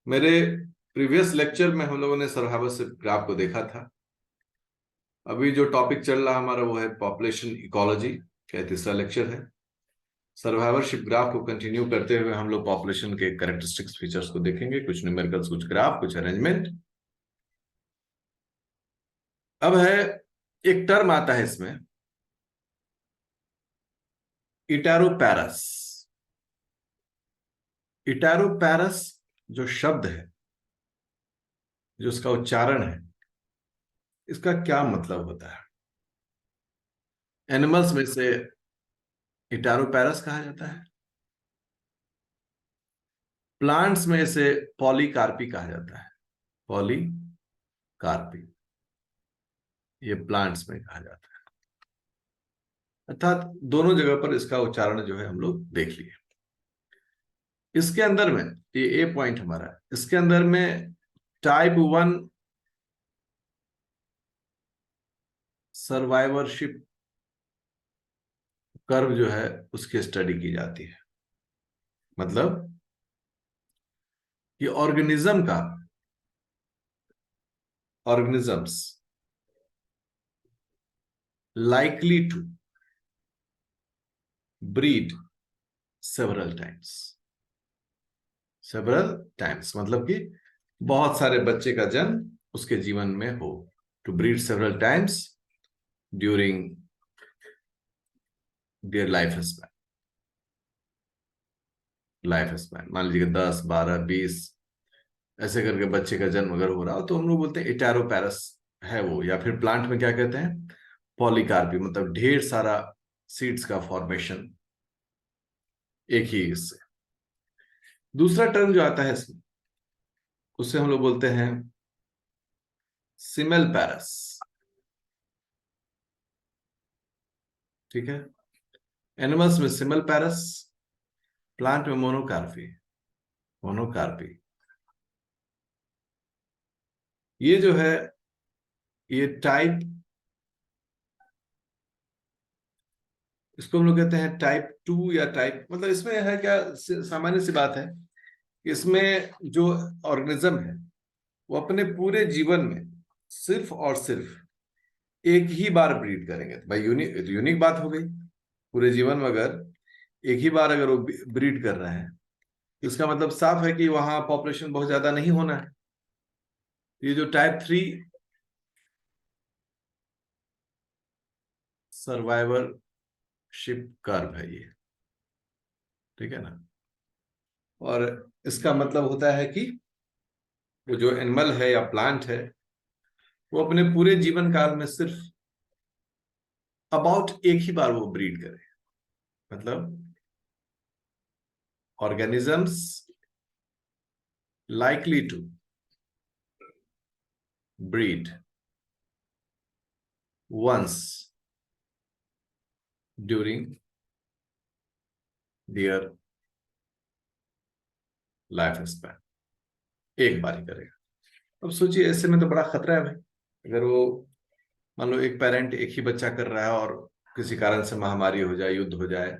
मेरे previous lecture में हम लोगों ने सर्वाइवरशिप ग्राफ को देखा था। अभी जो टॉपिक चल रहा हमारा वो है पॉपुलेशन इकोलॉजी का तीसरा लेक्चर है। सर्वाइवरशिप ग्राफ को कंटिन्यू करते हुए हम लोग पॉपुलेशन के कैरेक्टरिस्टिक्स फीचर्स को देखेंगे, कुछ न्यूमेरिकल्स, कुछ ग्राफ, कुछ अरेंजमेंट। अब है एक टर्म आता है इसमें, इटैरोपैरस। इटैरोपैरस जो शब्द है, जो इसका उच्चारण है, इसका क्या मतलब होता है? एनिमल्स में से इटैरोपैरस कहा जाता है, प्लांट्स में से पॉलीकार्पी कहा जाता है। पॉलीकार्पी ये प्लांट्स में कहा जाता है। अर्थात दोनों जगह पर इसका उच्चारण जो है हम लोग देख लिए। इसके अंदर में ये ए पॉइंट हमारा है, इसके अंदर में टाइप 1 सर्वाइवरशिप कर्व जो है उसकी स्टडी की जाती है। मतलब ये organisms likely to breed several times मतलब कि बहुत सारे बच्चे का जन्म उसके जीवन में हो। To breed several times during their life span मान लीजिए 10, 12, 20 ऐसे करके बच्चे का जन्म अगर हो रहा हो तो हम लोग बोलते हैं इटैरोपैरस है वो। या फिर प्लांट में क्या कहते हैं, पॉलीकार्पी, मतलब ढेर सारा सीड्स का फॉर्मेशन एक ही इससे। दूसरा टर्म जो आता है इसमें, उससे हम लोग बोलते हैं सिमल पैरस। ठीक है, एनिमल्स में सिमल पैरस, प्लांट में मोनोकार्पी। ये जो है ये टाइप, इसको हम लोग कहते हैं टाइप 2 या टाइप, मतलब इसमें है क्या, सामान्य सी बात है। इसमें जो ऑर्गेनिज्म है वो अपने पूरे जीवन में सिर्फ और सिर्फ एक ही बार ब्रीड करेंगे। तो भाई यूनिक बात हो गई। पूरे जीवन में अगर एक ही बार अगर वो ब्रीड कर रहे हैं तो इसका मतलब साफ है कि वहां पॉपुलेशन बहुत ज्यादा नहीं होना है। ये जो टाइप 3 सर्वाइवरशिप कर्व है ये, ठीक है ना। और इसका मतलब होता है कि वो जो एनिमल है या प्लांट है वो अपने पूरे जीवन काल में सिर्फ अबाउट एक ही बार वो ब्रीड करे। मतलब organisms likely to breed once during their life span, एक बार ही करेगा। अब सोचिए ऐसे में तो बड़ा खतरा है भाई। अगर वो मान लो एक पेरेंट एक ही बच्चा कर रहा है और किसी कारण से महामारी हो जाए, युद्ध हो जाए,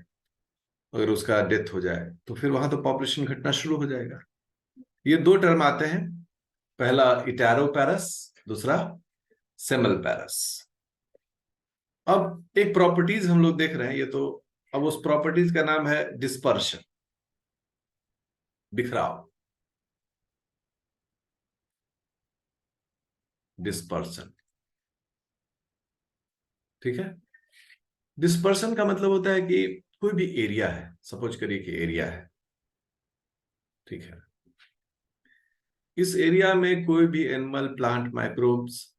अगर उसका डेथ हो जाए तो फिर वहां तो पॉपुलेशन घटना शुरू हो जाएगा। ये दो टर्म आते हैं, पहला इटैरोपैरस, दूसरा सेमल पैरस। अब एक प्रॉपर्टीज हम लोग देख रहे हैं, ये तो अब उस प्रॉपर्टीज का नाम है डिस्पर्शन, बिखराव, डिस्पर्सन। ठीक है, डिस्पर्सन का मतलब होता है कि कोई भी एरिया है, सपोज करिए कि एरिया है, ठीक है, इस एरिया में कोई भी एनिमल, प्लांट, माइक्रोब्स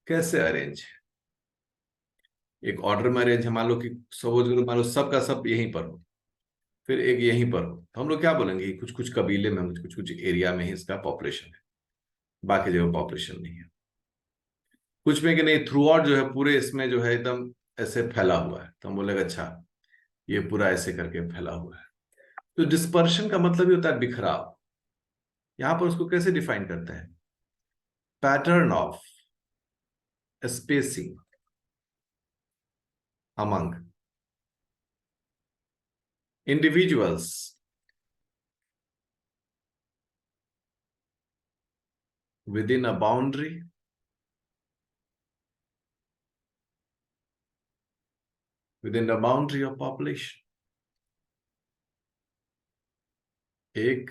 कैसे अरेंज है, एक ऑर्डर में अरेंज है। मान लो कि सपोज करो, मान लो सबका सब यहीं पर हो, फिर एक यहीं पर हो, तो हम लोग क्या बोलेंगे कि कुछ कुछ कबीले में, कुछ कुछ एरिया में ही इसका पॉपुलेशन है, बाकी जगह पॉपुलेशन नहीं है। कुछ में कि नहीं, थ्रू आउट जो है पूरे इसमें जो है एकदम ऐसे फैला हुआ है, तो हम बोलेंगे अच्छा ये पूरा ऐसे करके फैला हुआ है। तो डिस्पर्शन का मतलब ही होता है बिखराव। यहां पर उसको कैसे डिफाइन करते हैं, pattern of spacing among individuals within a boundary, within the boundary of population. एक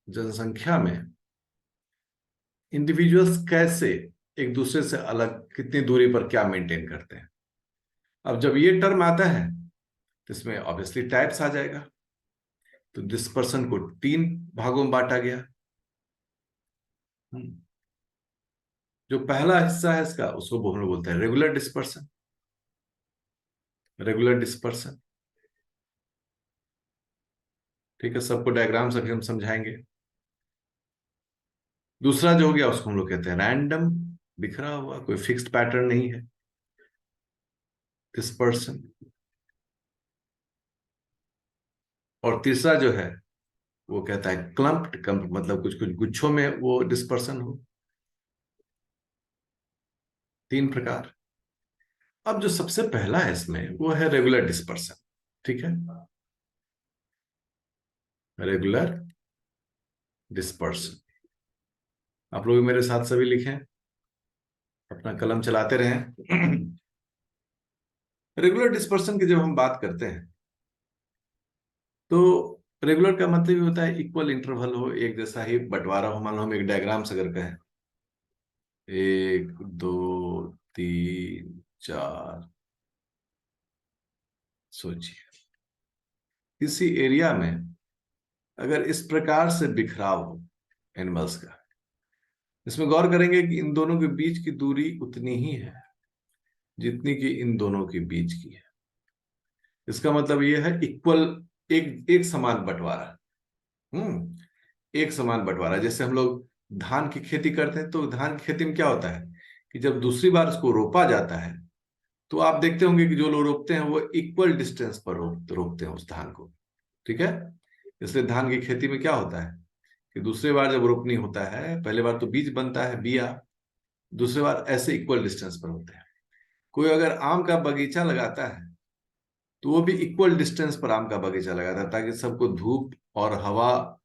जनसंख्या में इंडिविजुअल्स कैसे एक दूसरे से अलग, कितनी दूरी पर क्या मेंटेन करते हैं। अब जब ये टर्म आता है तो इसमें ऑब्वियसली टाइप्स आ जाएगा। तो डिस्पर्सन को 3 भागों में बांटा गया। जो पहला हिस्सा है इसका, उसको हम लोग बोलते हैं रेगुलर डिस्पर्सन। रेगुलर डिस्पर्सन, ठीक है, सबको डायग्राम से हम समझाएंगे। दूसरा जो हो गया उसको हम लोग कहते हैं रैंडम, बिखरा हुआ, कोई फिक्स्ड पैटर्न नहीं है, डिस्पर्सन। और तीसरा जो है वो कहता है क्लम्प्ड, क्लम्प मतलब कुछ कुछ गुच्छों में वो डिस्पर्सन हो। 3 प्रकार। अब जो सबसे पहला है इसमें वो है रेगुलर डिस्पर्सन, ठीक है, रेगुलर डिस्पर्सन। आप लोग मेरे साथ सभी लिखें, अपना कलम चलाते रहें। रेगुलर डिस्पर्सन की जब हम बात करते हैं तो रेगुलर का मतलब ये होता है इक्वल इंटरवल हो, एक जैसा ही बंटवारा हो। मान लो हम एक डायग्राम से अगर कहें 1 2 3 4, सोचिए किसी एरिया में अगर इस प्रकार से बिखराव हो एनिमल्स का, इसमें गौर करेंगे कि इन दोनों के बीच की दूरी उतनी ही है जितनी कि इन दोनों के बीच की है। इसका मतलब यह है इक्वल, एक एक समान बंटवारा। एक समान बंटवारा। जैसे हम लोग धान की खेती करते हैं तो धान की खेती में क्या होता है कि जब दूसरी बार उसको रोपा जाता है तो आप देखते होंगे कि जो लोग रोपते हैं वो इक्वल डिस्टेंस पर रोपते हैं उस धान को, ठीक है। इसलिए धान की खेती में क्या होता है कि दूसरी बार जब रोपनी होता है, पहले बार तो बीज बनता है, बिया, दूसरी बार ऐसे इक्वल डिस्टेंस पर होते हैं। कोई अगर आम का बगीचा लगाता है तो वो भी इक्वल डिस्टेंस पर आम का बगीचा लगाता है ताकि सबको धूप और हवा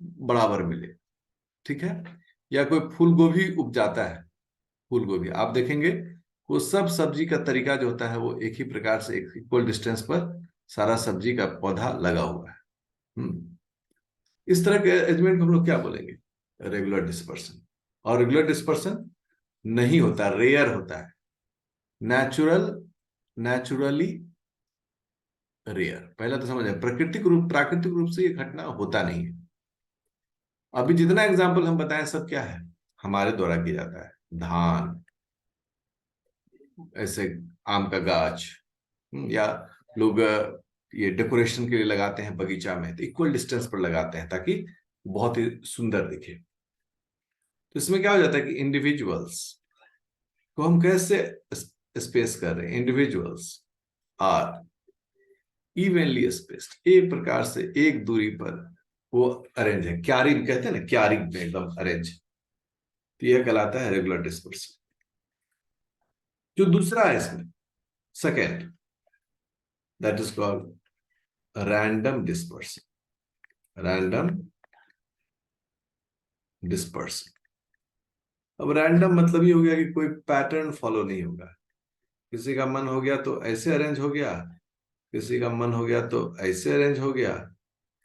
बराबर मिले, ठीक है। या कोई फूल गोभी उपजाता है, फूल गोभी आप देखेंगे वो सब सब्जी का तरीका जो होता है वो एक ही प्रकार से एक इक्वल डिस्टेंस पर सारा सब्जी का पौधा लगा हुआ है। इस तरह के अरेंजमेंट को हम लोग क्या बोलेंगे, रेगुलर डिस्पर्सन। और रेगुलर डिस्पर्सन नहीं होता, रेयर होता है, नेचुरली रेयर। पहला तो समझ आए, प्राकृतिक रूप से ये घटना होता नहीं है। अभी जितना एग्जाम्पल हम बताएं सब क्या है, हमारे द्वारा किया जाता है। धान, ऐसे आम का गाछ, या लोग ये डेकोरेशन के लिए लगाते हैं बगीचा में, तो इक्वल डिस्टेंस पर लगाते हैं ताकि बहुत ही सुंदर दिखे। तो इसमें क्या हो जाता है कि इंडिविजुअल्स को हम कैसे स्पेस कर रहे हैं, इंडिविजुअल्स आर इवनली स्पेस्ड, एक प्रकार से एक दूरी पर वो अरेंज है। क्यारिंग कहते हैं ना, क्यारिंग में एकदम अरेंज। तो यह कहलाता है रेगुलर डिस्पर्सन। जो दूसरा है इसमें second, that is called random dispersion. Random dispersion. अब रैंडम मतलब ये हो गया कि कोई पैटर्न फॉलो नहीं होगा। किसी का मन हो गया तो ऐसे अरेंज हो गया, किसी का मन हो गया तो ऐसे अरेंज हो गया,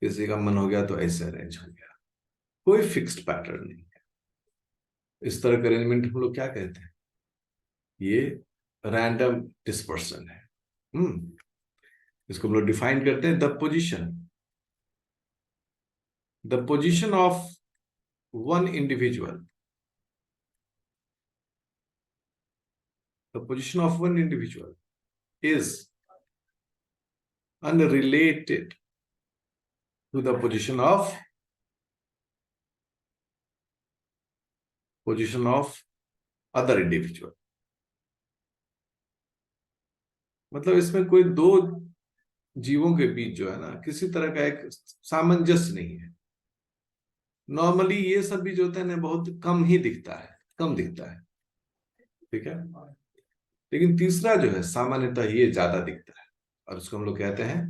किसी का मन हो गया तो ऐसे अरेंज हो गया। कोई फिक्स्ड पैटर्न नहीं है। इस तरह का अरेंजमेंट हम लोग क्या कहते हैं, ये रैंडम डिस्पर्सन है। इसको हम लोग डिफाइन करते हैं, the position of one individual, the position of one individual is unrelated to the position of other individual। मतलब इसमें कोई दो जीवों के बीच जो है ना, किसी तरह का एक सामंजस्य नहीं है। नॉर्मली ये सब भी जो होता है ना बहुत कम ही दिखता है, कम दिखता है, ठीक है। लेकिन तीसरा जो है सामान्यतः ये ज्यादा दिखता है और उसको हम लोग कहते हैं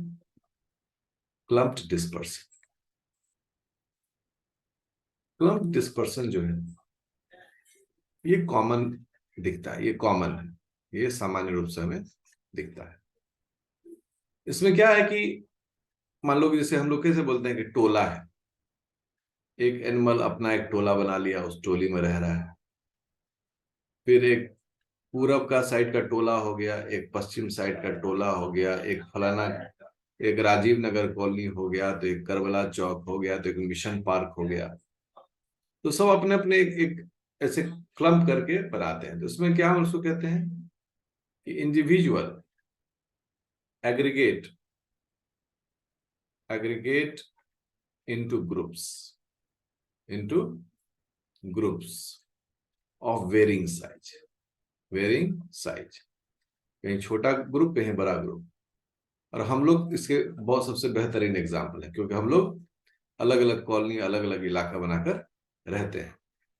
क्लम्प्ड डिस्पर्सन। क्लम्प्ड डिस्पर्सन जो है ये कॉमन दिखता है, ये कॉमन है, ये सामान्य रूप से हमें दिखता है। इसमें क्या है कि मान लो कि जैसे हम लोग कैसे बोलते हैं कि टोला है, एक एनिमल अपना एक टोला बना लिया, उस टोली में रह रहा है। फिर एक पूरब का साइड का टोला हो गया, एक पश्चिम साइड का टोला हो गया, एक फलाना, एक राजीव नगर कॉलोनी हो गया, तो एक करबला चौक हो गया, तो एक मिशन पार्क हो गया। तो सब अपने अपने एक ऐसे क्लम्प करके बनाते हैं। तो उसमें क्या हम उसको कहते हैं कि individual aggregate aggregate into groups, into groups of varying size, कहीं छोटा ग्रुप कहीं बड़ा ग्रुप। और हम लोग इसके बहुत सबसे बेहतरीन एग्जाम्पल है, क्योंकि हम लोग अलग अलग कॉलोनी, अलग अलग इलाका बनाकर रहते हैं।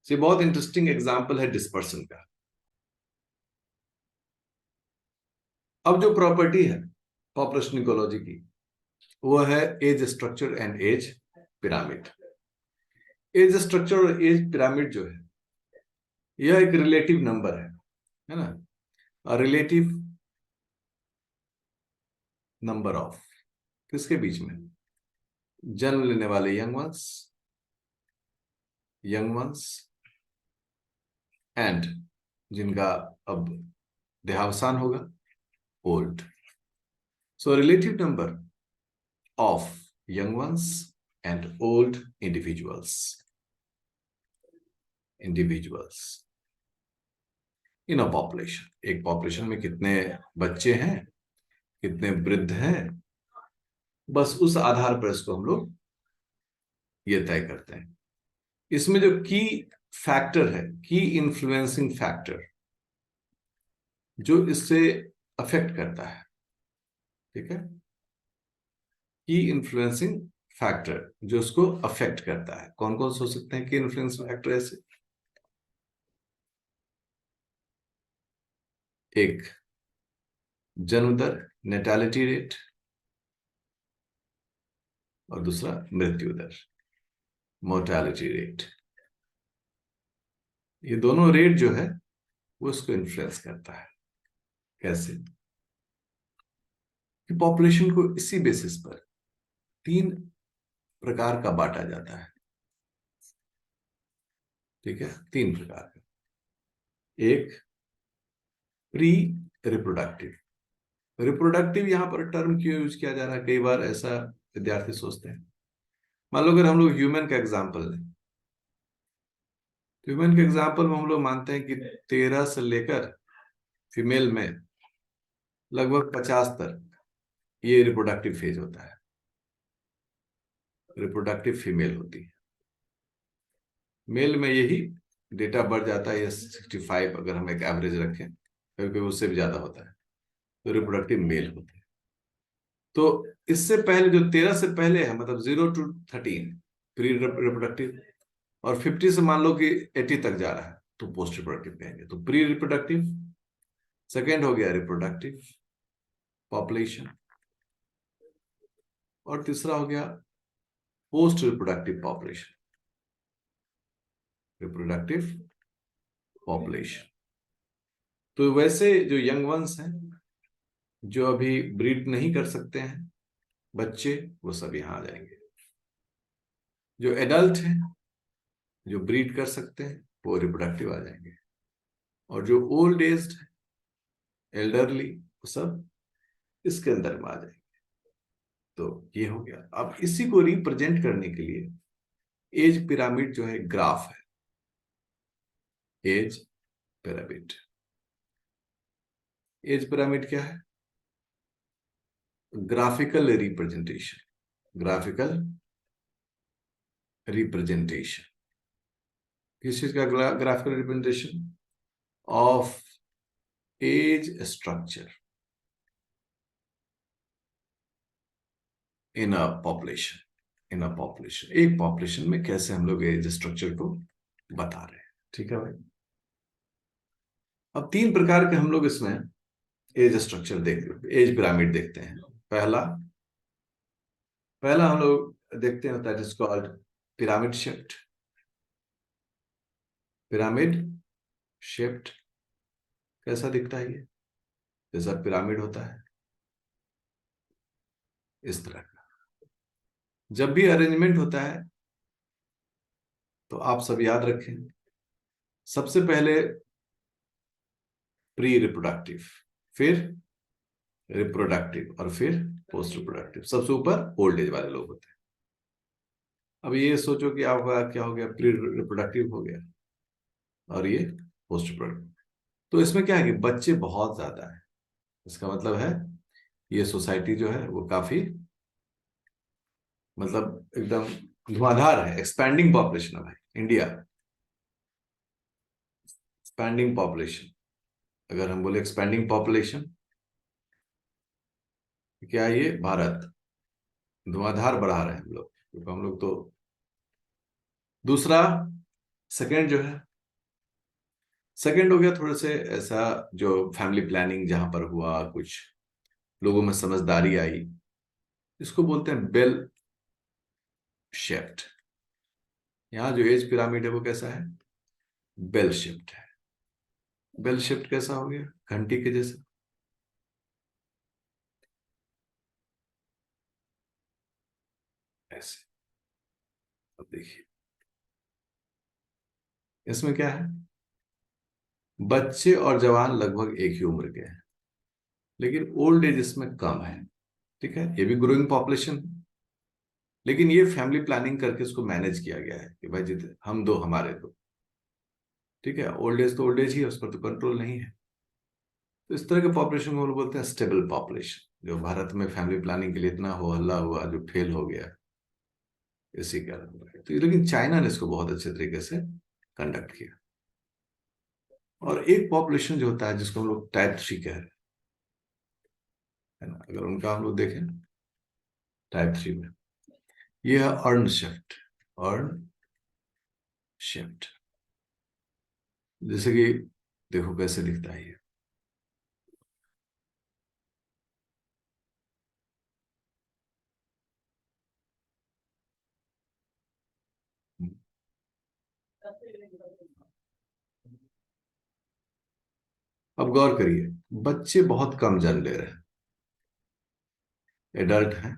ये बहुत इंटरेस्टिंग एग्जाम्पल है डिस्पर्सन का। अब जो प्रॉपर्टी है पॉपुलेशन इकोलॉजी की, वो है age structure and age pyramid. Age structure और एज पिरामिड जो है, यह एक रिलेटिव नंबर है ना। रिलेटिव नंबर ऑफ किसके बीच में, जन्म लेने वाले यंग वंस एंड जिनका अब देहावसान होगा, old. So relative number of young ones and old individuals in a population। एक पॉपुलेशन में कितने बच्चे हैं, कितने वृद्ध हैं, बस उस आधार पर इसको हम लोग ये तय करते हैं। इसमें जो की फैक्टर है, की इन्फ्लुएंसिंग फैक्टर जो इससे अफेक्ट करता है, ठीक है, की इन्फ्लुएंसिंग फैक्टर जो उसको अफेक्ट करता है, कौन कौन से हो सकते हैं की इन्फ्लुएंसिंग फैक्टर ऐसे? एक जन्म दर, नेटालिटी रेट, और दूसरा मृत्यु दर, मोर्टेलिटी रेट। ये दोनों रेट जो है वो इसको इन्फ्लुएंस करता है। कैसे? कि पॉपुलेशन को इसी बेसिस पर तीन प्रकार का बांटा जाता है, ठीक है, तीन प्रकार का। एक प्री रिप्रोडक्टिव। रिप्रोडक्टिव यहां पर टर्म क्यों यूज किया जा रहा है, कई बार ऐसा विद्यार्थी सोचते हैं। मान लो अगर हम लोग ह्यूमन का एग्जाम्पल लें, ह्यूमन के एग्जाम्पल में हम लोग मानते हैं कि 13 से लेकर फीमेल में लगभग 50 तक ये रिप्रोडक्टिव फेज होता है, रिप्रोडक्टिव फीमेल होती है। मेल में यही डेटा बढ़ जाता है, 65 अगर हम एक एवरेज रखें, कभी कभी उससे भी ज्यादा होता है, तो रिप्रोडक्टिव मेल होते हैं। तो इससे पहले जो 13 से पहले है, मतलब 0 to 13 प्री रिप्रोडक्टिव, और 50 से मान लो कि 80 तक जा रहा है तो पोस्ट रिप्रोडक्टिव कहेंगे। तो प्री रिप्रोडक्टिव, सेकेंड हो गया रिप्रोडक्टिव पॉपुलेशन, और तीसरा हो गया post reproductive population, reproductive population. तो वैसे जो यंग वंस हैं, जो अभी ब्रीड नहीं कर सकते हैं बच्चे, वो सब यहां आ जाएंगे। जो एडल्ट हैं, जो ब्रीड कर सकते हैं, वो रिप्रोडक्टिव आ जाएंगे। और जो ओल्ड एज्ड है, एल्डरली, वो सब इसके अंदर में आ जाएंगे। तो ये हो गया। अब इसी को रिप्रेजेंट करने के लिए एज पिरामिड जो है ग्राफ है, एज पिरामिड। एज पिरामिड क्या है? Graphical representation, graphical representation. किस चीज का graphical representation? Of age structure in a population. एक पॉपुलेशन में कैसे हम लोग एज स्ट्रक्चर को बता रहे हैं, ठीक है भाई। अब तीन प्रकार के हम लोग इसमें एज स्ट्रक्चर एज पिरामिड देखते हैं। पहला पहला हम लोग देखते हैं, that is called pyramid shift. Pyramid shaped, कैसा दिखता है ये? जैसा पिरामिड होता है, इस तरह का। जब भी अरेंजमेंट होता है तो आप सब याद रखें, सबसे पहले प्री रिप्रोडक्टिव, फिर रिप्रोडक्टिव, और फिर पोस्ट रिप्रोडक्टिव। सबसे ऊपर ओल्ड एज वाले लोग होते हैं। अब ये सोचो कि आपका क्या हो गया, प्री रिप्रोडक्टिव हो गया और ये पोस्ट रिप्रोडक्टिव। तो इसमें क्या है कि बच्चे बहुत ज्यादा है। इसका मतलब है ये सोसाइटी जो है वो काफी, मतलब एकदम धुआंधार है। एक्सपैंडिंग पॉपुलेशन है भाई, इंडिया एक्सपैंडिंग पॉपुलेशन। अगर हम बोले एक्सपैंडिंग पॉपुलेशन, क्या है ये? भारत धुआंधार बढ़ा रहे हैं हम लोग, क्योंकि हम लोग तो। दूसरा, सेकंड जो है, सेकंड हो गया थोड़े से ऐसा, जो फैमिली प्लानिंग जहां पर हुआ, कुछ लोगों में समझदारी आई। इसको बोलते हैं बेल शेप्ड। यहाँ जो एज पिरामिड है वो कैसा है? बेल शेप्ड है। बेल शेप्ड कैसा हो गया? घंटी के जैसे। ऐसे। अब देखिए इसमें क्या है, बच्चे और जवान लगभग एक ही उम्र के हैं, लेकिन ओल्ड एज इसमें कम है। ठीक है, ये भी ग्रोइंग पॉपुलेशन, लेकिन ये फैमिली प्लानिंग करके इसको मैनेज किया गया है कि भाई जितने हम दो, हमारे दो। ठीक है, ओल्ड एज तो ओल्ड एज ही है, उस पर तो कंट्रोल नहीं है। तो इस तरह के पॉपुलेशन को हम लोग बोलते हैं स्टेबल पॉपुलेशन। जो भारत में फैमिली प्लानिंग के लिए इतना हो हल्ला हुआ, जो फेल हो गया, इसी कारण तो। लेकिन चाइना ने इसको बहुत अच्छे तरीके से कंडक्ट किया। और एक पॉपुलेशन जो होता है जिसको हम लोग टाइप 3 कह रहे हैं, है ना, अगर उनका हम लोग देखें टाइप 3 में, ये है अर्न शिफ्ट। अर्न शिफ्ट, जैसे कि देखो कैसे दिखता है ये। अब गौर करिए, बच्चे बहुत कम जन्म ले रहे हैं, एडल्ट हैं।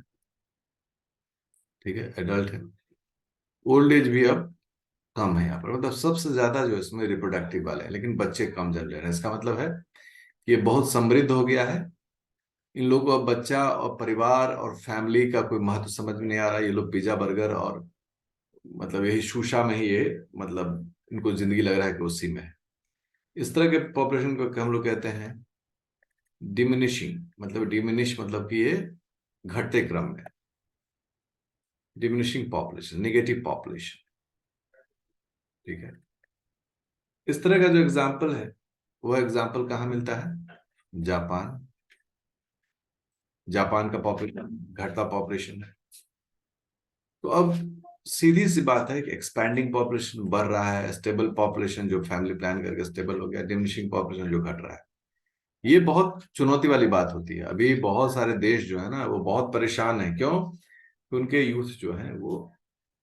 ठीक है, एडल्ट है। ओल्ड एज भी अब कम है यहाँ पर, मतलब सबसे ज्यादा जो इसमें रिप्रोडक्टिव वाले हैं, लेकिन बच्चे कम जन्म ले रहे हैं। इसका मतलब है कि ये बहुत समृद्ध हो गया है। इन लोगों को अब बच्चा और परिवार और फैमिली का कोई महत्व समझ में नहीं आ रहा है। ये लोग पिज्जा बर्गर और मतलब यही शूशा में ही, ये मतलब इनको जिंदगी लग रहा है कि उसी में है। इस तरह के पॉपुलेशन को हम लोग कहते हैं डिमिनिशिंग। मतलब डिमिनिश मतलब कि ये घटते क्रम में, डिमिनिशिंग पॉपुलेशन, निगेटिव पॉपुलेशन। ठीक है, इस तरह का जो एग्जाम्पल है, वो एग्जाम्पल कहाँ मिलता है? जापान। जापान का पॉपुलेशन घटता पॉपुलेशन है। तो अब सीधी सी बात है कि एक्सपैंडिंग पॉपुलेशन बढ़ रहा है, स्टेबल पॉपुलेशन जो फैमिली प्लान करके स्टेबल हो गया, डिमिनिशिंग पॉपुलेशन जो घट रहा है। ये बहुत चुनौती वाली बात होती है। अभी बहुत सारे देश जो है ना, वो बहुत परेशान है। क्यों? उनके यूथ जो है वो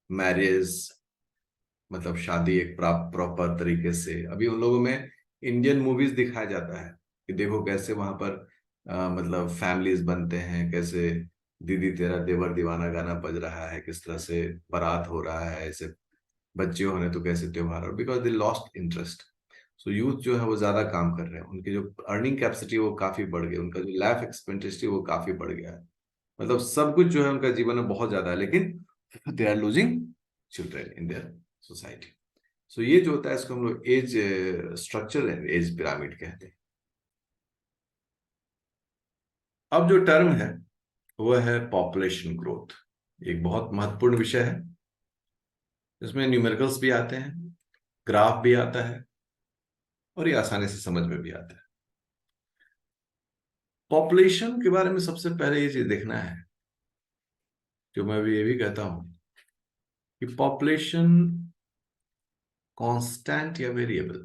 मैरिज, मतलब शादी एक प्रॉपर तरीके से, अभी उन लोगों में इंडियन मूवीज दिखाया जाता है कि देखो कैसे वहां पर मतलब फैमिलीज बनते हैं, कैसे दीदी तेरा देवर दीवाना गाना बज रहा है, किस तरह से बारात हो रहा है, ऐसे बच्चे होने तो कैसे त्योहार, और because they lost interest. So youth जो है वो ज्यादा काम कर रहे हैं, उनकी जो अर्निंग कैपेसिटी वो काफी बढ़ गई, उनका जो लाइफ एक्सपेक्टेंसी वो काफी बढ़ गया है। मतलब सब कुछ जो है उनका जीवन में बहुत ज्यादा है, लेकिन they are losing children in their society. So ये जो होता है इसको हम लोग एज स्ट्रक्चर है, एज पिरामिड कहते हैं। अब जो टर्म है वो है पॉपुलेशन ग्रोथ। एक बहुत महत्वपूर्ण विषय है। इसमें न्यूमेरिकल्स भी आते हैं, ग्राफ भी आता है, और ये आसानी से समझ में भी आता है। पॉपुलेशन के बारे में सबसे पहले ये चीज देखना है, जो मैं भी ये भी कहता हूं, कि पॉपुलेशन कांस्टेंट या वेरिएबल,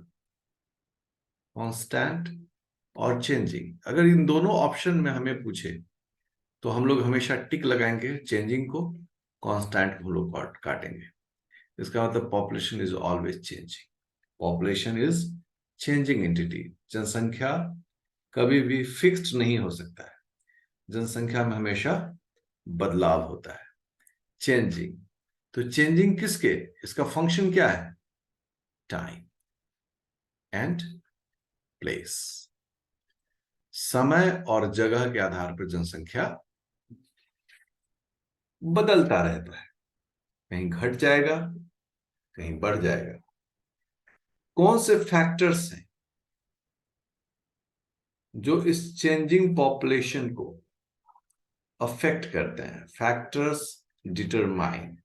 कांस्टेंट और चेंजिंग। अगर इन दोनों ऑप्शन में हमें पूछे तो हम लोग हमेशा टिक लगाएंगे चेंजिंग को, कांस्टेंट को हम लोग काटेंगे। इसका मतलब population is always changing, population is changing entity. जनसंख्या कभी भी फिक्स्ड नहीं हो सकता है, जनसंख्या में हमेशा बदलाव होता है। चेंजिंग, तो चेंजिंग किसके, इसका फंक्शन क्या है? Time and place. समय और जगह के आधार पर जनसंख्या बदलता रहता है, कहीं घट जाएगा, कहीं बढ़ जाएगा। कौन से फैक्टर्स हैं जो इस चेंजिंग पॉपुलेशन को अफेक्ट करते हैं? Factors determine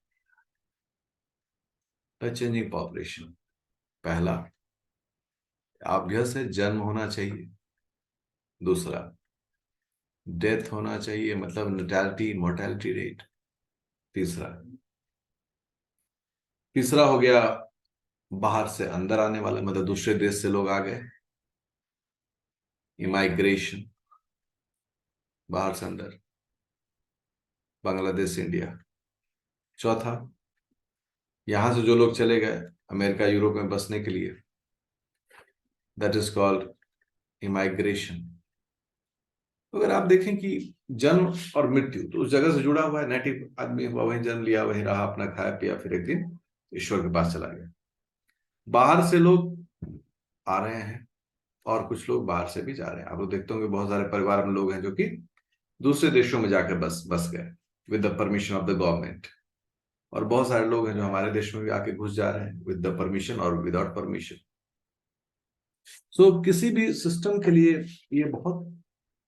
the changing population. पहला, ऑब्वियस है, जन्म होना चाहिए। दूसरा, डेथ होना चाहिए, मतलब नैटेलिटी मोर्टेलिटी रेट। तीसरा तीसरा हो गया बाहर से अंदर आने वाला, मतलब दूसरे देश से लोग आ गए, इमाइग्रेशन, बाहर से अंदर, बांग्लादेश से इंडिया। चौथा, यहां से जो लोग चले गए अमेरिका यूरोप में बसने के लिए, दैट इज कॉल्ड इमाइग्रेशन। अगर आप देखें कि जन्म और मृत्यु तो उस जगह से जुड़ा हुआ है, नेटिव आदमी हुआ, वहीं जन्म लिया, वहीं रहा, अपना खाया पिया, फिर एक दिन ईश्वर के पास चला गया। बाहर से लोग आ रहे हैं और कुछ लोग बाहर से भी जा रहे हैं। आप लोग देखते होंगे बहुत सारे परिवार में लोग हैं जो कि दूसरे देशों में जाकर बस बस गए with the permission of the government, और बहुत सारे लोग हैं जो हमारे देश में भी आके घुस जा रहे हैं विद द परमिशन और विदाउट परमिशन। सो किसी भी सिस्टम के लिए ये बहुत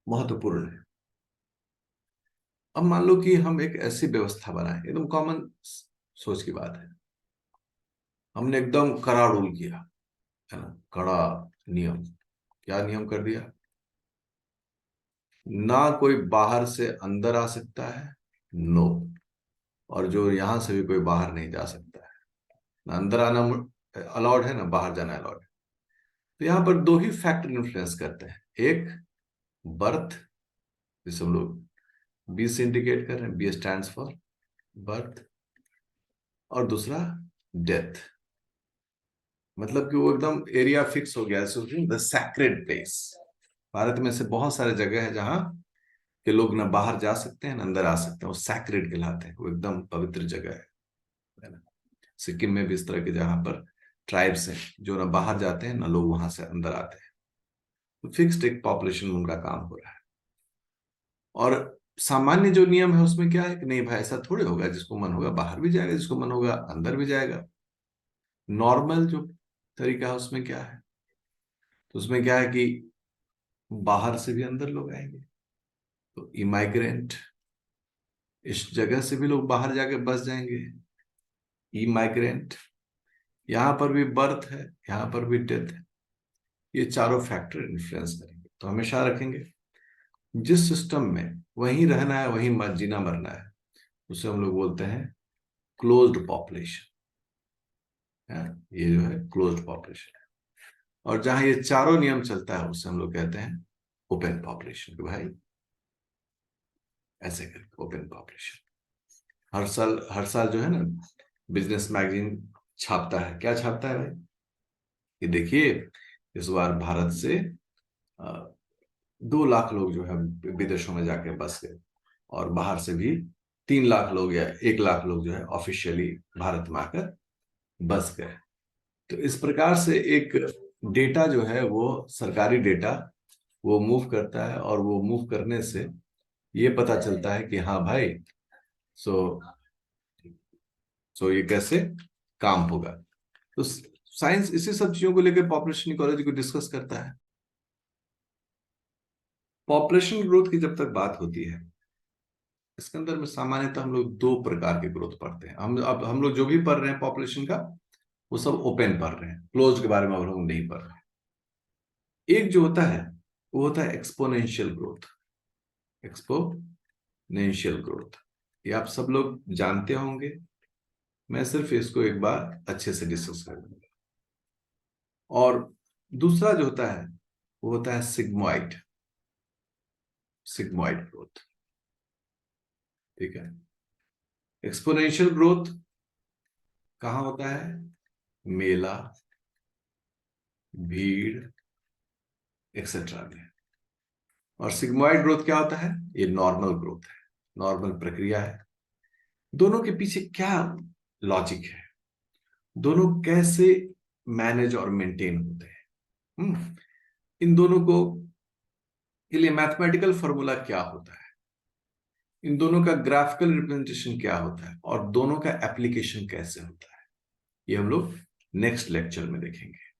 महत्वपूर्ण है। अब मान लो कि हम एक ऐसी व्यवस्था बनाए, एकदम कॉमन सोच की बात है, हमने एकदम कड़ा रूल किया, है ना, कड़ा नियम। क्या नियम कर दिया? ना कोई बाहर से अंदर आ सकता है, नो, और जो यहां से भी कोई बाहर नहीं जा सकता है। ना अंदर आना अलाउड है, ना बाहर जाना अलाउड है। तो यहां पर दो ही फैक्टर इन्फ्लुएंस करते हैं। एक, बर्थ, जिसे हम लोग बी से इंडिकेट कर रहे हैं, बी स्टैंड्स फॉर बर्थ। और दूसरा, डेथ, मतलब कि वो एकदम एरिया फिक्स हो गया है, द सैक्रेड प्लेस। भारत में से बहुत सारे जगह है जहां के लोग ना बाहर जा सकते हैं ना अंदर आ सकते हैं, वो सैक्रेड कहलाते हैं, वो एकदम पवित्र जगह है ना। सिक्किम में भी इस तरह के जहां पर ट्राइब्स हैं जो ना बाहर जाते हैं ना लोग वहां से अंदर आते हैं, तो फिक्स्ड एक पॉपुलेशन में उनका काम हो रहा है। और सामान्य जो नियम है उसमें क्या है कि नहीं भाई, ऐसा थोड़े होगा, जिसको मन होगा बाहर भी जाएगा, जिसको मन होगा अंदर भी जाएगा। नॉर्मल जो तरीका है उसमें क्या है? तो उसमें क्या है कि बाहर से भी अंदर लोग आएंगे, तो इमाइग्रेंट, इस जगह से भी लोग बाहर जाके बस जाएंगे, इमाइग्रेंट। यहां पर भी बर्थ है, यहां पर भी डेथ है। ये चारों फैक्टर इन्फ्लुएंस करेंगे। तो हमेशा रखेंगे जिस सिस्टम में वहीं रहना है, वहीं जीना मरना है, उसे हम लोग बोलते हैं क्लोज्ड पॉपुलेशन है। ये जो है क्लोज्ड पॉपुलेशन है। और जहां ये चारों नियम चलता है उसे हम लोग कहते हैं ओपन पॉपुलेशन। भाई ऐसे करके ओपन पॉपुलेशन। हर साल जो है ना, बिजनेस मैगजीन छापता है। क्या छापता है भाई? कि देखिए, इस बार भारत से 2 लाख लोग जो है विदेशों में जाके बस गए, और बाहर से भी 3 लाख लोग या 1 लाख लोग जो है ऑफिशियली भारत में आकर बस गए। तो इस प्रकार से एक डेटा जो है वो सरकारी डेटा वो मूव करता है, और वो मूव करने से ये पता चलता है कि हाँ भाई, सो ये कैसे काम होगा। तो साइंस इसी सब चीजों को लेकर पॉपुलेशन इकोलॉजी को डिस्कस करता है। पॉपुलेशन ग्रोथ की जब तक बात होती है, इसके अंदर में सामान्यतः हम लोग 2 प्रकार के ग्रोथ पढ़ते हैं। हम लोग जो भी पढ़ रहे हैं पॉपुलेशन का, वो सब ओपन पढ़ रहे हैं, क्लोज के बारे में हम लोग नहीं पढ़ रहे हैं। एक जो होता है वो होता है एक्सपोनेंशियल ग्रोथ। एक्सपोनेंशियल ग्रोथ, ये आप सब लोग जानते होंगे, मैं सिर्फ इसको एक बार अच्छे से डिस्कस कर दूंगा। और दूसरा जो होता है वो होता है सिग्मोइड, सिग्मोइड ग्रोथ। ठीक है। एक्सपोनेंशियल ग्रोथ कहाँ होता है? मेला, भीड़ एक्सेट्रा में। और सिग्मोइड ग्रोथ क्या होता है? ये नॉर्मल ग्रोथ है, नॉर्मल प्रक्रिया है। दोनों के पीछे क्या लॉजिक है, दोनों कैसे मैनेज और मेंटेन होते हैं, इन दोनों को के लिए मैथमेटिकल फॉर्मूला क्या होता है, इन दोनों का ग्राफिकल रिप्रेजेंटेशन क्या होता है, और दोनों का एप्लीकेशन कैसे होता है, ये हम लोग नेक्स्ट लेक्चर में देखेंगे।